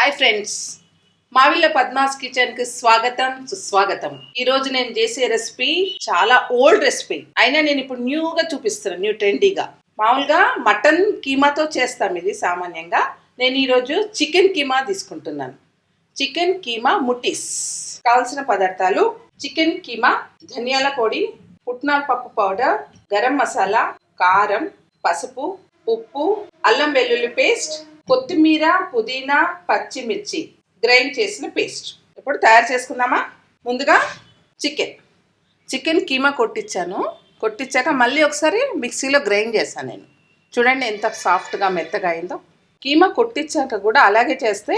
Hi friends, Mavilla Padma's kitchen కి స్వాగతం సుస్వాగతం. ఈ రోజు నేను చేసే రెసిపీ చాలా ఓల్డ్ రెసిపీ అయినా నేను ఇప్పుడు న్యూగా చూపిస్తున్నాను, న్యూ ట్రెండీగా. మామూలుగా మటన్ కీమాతో చేస్తాం ఇది సామాన్యంగా. నేను ఈరోజు చికెన్ కీమా తీసుకుంటున్నాను. చికెన్ కీమా ముట్టీస్. కావాల్సిన పదార్థాలు: చికెన్ కీమా, ధనియాల పొడి, పుట్నాల పప్పు పౌడర్, గరం మసాలా, కారం, పసుపు, ఉప్పు, అల్లం వెల్లుల్లి పేస్ట్, కొత్తిమీర, పుదీనా, పచ్చిమిర్చి గ్రైండ్ చేసిన పేస్ట్. ఇప్పుడు తయారు చేసుకుందామా? ముందుగా చికెన్ కీమా కొట్టించాక మళ్ళీ ఒకసారి మిక్సీలో గ్రైండ్ చేశాను నేను. చూడండి ఎంత సాఫ్ట్గా మెత్తగా అయిందో. కీమా కొట్టించాక కూడా అలాగే చేస్తే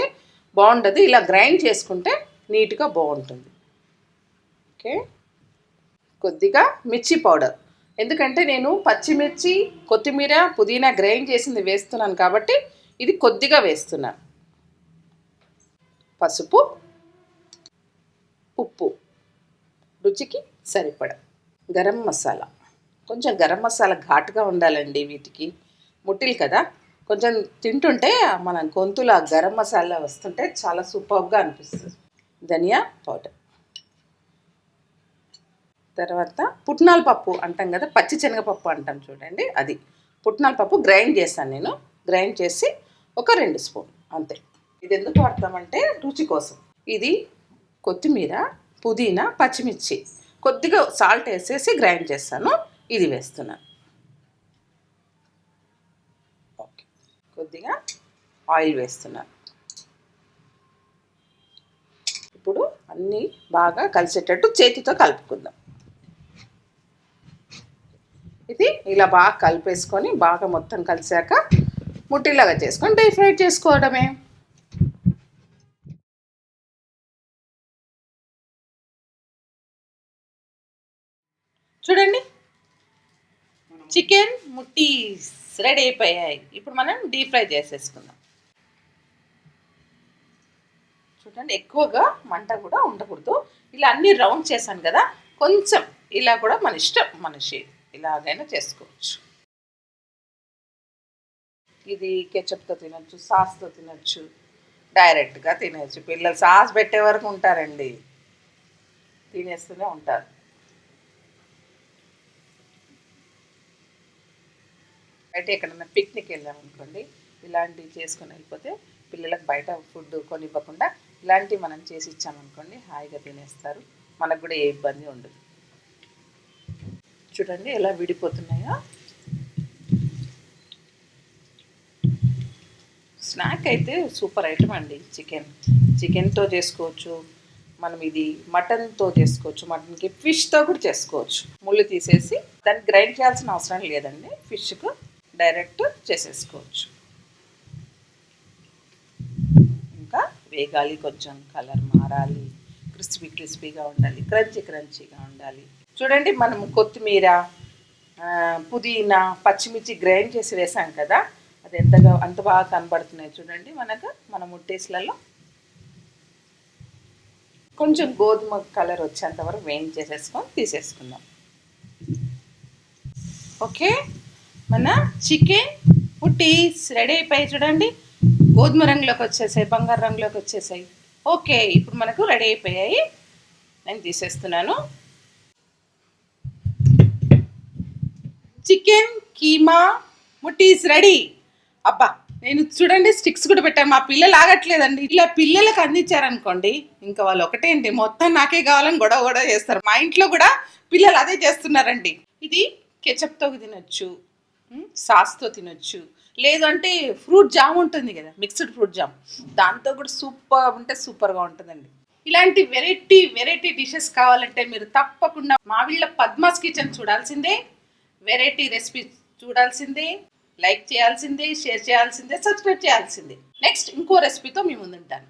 బాగుంటుంది, ఇలా గ్రైండ్ చేసుకుంటే నీట్గా బాగుంటుంది. ఓకే, కొద్దిగా మిర్చి పౌడర్, ఎందుకంటే నేను పచ్చిమిర్చి, కొత్తిమీర, పుదీనా గ్రైండ్ చేసింది వేస్తున్నాను కాబట్టి ఇది కొద్దిగా వేస్తున్నాను. పసుపు, ఉప్పు రుచికి సరిపడ, గరం మసాలా. కొంచెం గరం మసాలా ఘాటుగా ఉండాలండి, వీటికి ముట్టిలు కదా. కొంచెం తింటుంటే మన గొంతులో గరం మసాలా వస్తుంటే చాలా సూపర్గా అనిపిస్తుంది. ధనియా పౌడర్, తర్వాత పుట్నాల పప్పు అంటాం కదా, పచ్చి శనగపప్పు అంటాం చూడండి, అది పుట్నాల పప్పు గ్రైండ్ చేశాను నేను. గ్రైండ్ చేసి ఒక 2 స్పూన్ అంతే. ఇది ఎందుకు వాడతామంటే రుచి కోసం. ఇది కొత్తిమీర, పుదీనా, పచ్చిమిర్చి, కొద్దిగా సాల్ట్ వేసేసి గ్రైండ్ చేస్తాను. ఇది వేస్తున్నాను. ఓకే, కొద్దిగా ఆయిల్ వేస్తున్నాను. ఇప్పుడు అన్నీ బాగా కలిసేటట్టు చేతితో కలుపుకుందాం. ఇది ఇలా బాగా కలిపేసుకొని బాగా మొత్తం కలిసాక ముట్టిలాగా చేసుకొని డీప్ ఫ్రై చేసుకోవడమే. చూడండి, చికెన్ ముట్టీస్ రెడీ అయిపోయాయి. ఇప్పుడు మనం డీప్ ఫ్రై చేసేసుకుందాం. చూడండి, ఎక్కువగా మంట కూడా ఉండకూడదు. ఇలా అన్ని రౌండ్ చేశాను కదా, కొంచెం ఇలా కూడా మన ఇష్టం, మనిషి ఇలాగైనా చేసుకోవచ్చు. ఇది కెచప్తో తినచ్చు, సాస్తో తినచ్చు, డైరెక్ట్గా తినచ్చు. పిల్లలు సాస్ పెట్టే వరకు ఉంటారండి, తినేస్తూనే ఉంటారు. బయట ఎక్కడైనా పిక్నిక్ వెళ్ళామనుకోండి, ఇలాంటివి చేసుకొని వెళ్ళిపోతే పిల్లలకు బయట ఫుడ్ కొనివ్వకుండా ఇలాంటివి మనం చేసి ఇచ్చామనుకోండి, హాయిగా తినేస్తారు. మనకు కూడా ఏ ఇబ్బంది ఉండదు. చూడండి ఎలా విడిపోతున్నాయో. స్నాక్ అయితే సూపర్ ఐటమ్ అండి. చికెన్తో చేసుకోవచ్చు మనం, ఇది మటన్తో చేసుకోవచ్చు, మటన్కి ఫిష్తో కూడా చేసుకోవచ్చు. ముళ్ళు తీసేసి దాన్ని గ్రైండ్ చేయాల్సిన అవసరం లేదండి, ఫిష్కు డైరెక్ట్ చేసేసుకోవచ్చు. ఇంకా వేగాలి, కొంచెం కలర్ మారాలి, క్రిస్పీగా ఉండాలి, క్రంచీగా ఉండాలి. చూడండి, మనం కొత్తిమీర, పుదీనా, పచ్చిమిర్చి గ్రైండ్ చేసి వేసాం కదా, అది అంత బాగా కనబడుతున్నాయి. చూడండి, మన ముట్టేస్లలో కొంచెం గోధుమ కలర్ వచ్చేంత వరకు వేయించేసేసుకొని తీసేసుకుందాం. ఓకే, మన చికెన్ ముట్టీస్ రెడీ అయిపోయాయి. చూడండి, గోధుమ రంగులోకి వచ్చేసాయి, బంగారు రంగులోకి వచ్చేసాయి. ఓకే, ఇప్పుడు మనకు రెడీ అయిపోయాయి. నేను తీసేస్తున్నాను. చికెన్ కీమా ముట్టీస్ రెడీ. అబ్బా, నేను చూడండి స్టిక్స్ కూడా పెట్టాను. మా పిల్లలు ఆగట్లేదండి. ఇలా పిల్లలకు అందించారనుకోండి, ఇంకా వాళ్ళు ఒకటేంటి మొత్తం నాకే కావాలని గొడవ చేస్తారు. మా ఇంట్లో కూడా పిల్లలు అదే చేస్తున్నారండి. ఇది కెచప్తో తినొచ్చు, సాస్తో తినొచ్చు, లేదంటే ఫ్రూట్ జామ్ ఉంటుంది కదా, మిక్స్డ్ ఫ్రూట్ జామ్, దాంతో కూడా సూపర్గా ఉంటుందండి. ఇలాంటి వెరైటీ డిషెస్ కావాలంటే మీరు తప్పకుండా మావిళ్ళ పద్మాస్ కిచెన్ చూడాల్సిందే. వెరైటీ రెసిపీ చూడాల్సిందే, లైక్ చేయాల్సిందే, షేర్ చేయాల్సిందే, సబ్స్క్రైబ్ చేయాల్సిందే. నెక్స్ట్ ఇంకో రెసిపీతో మీ ముందుంటాను.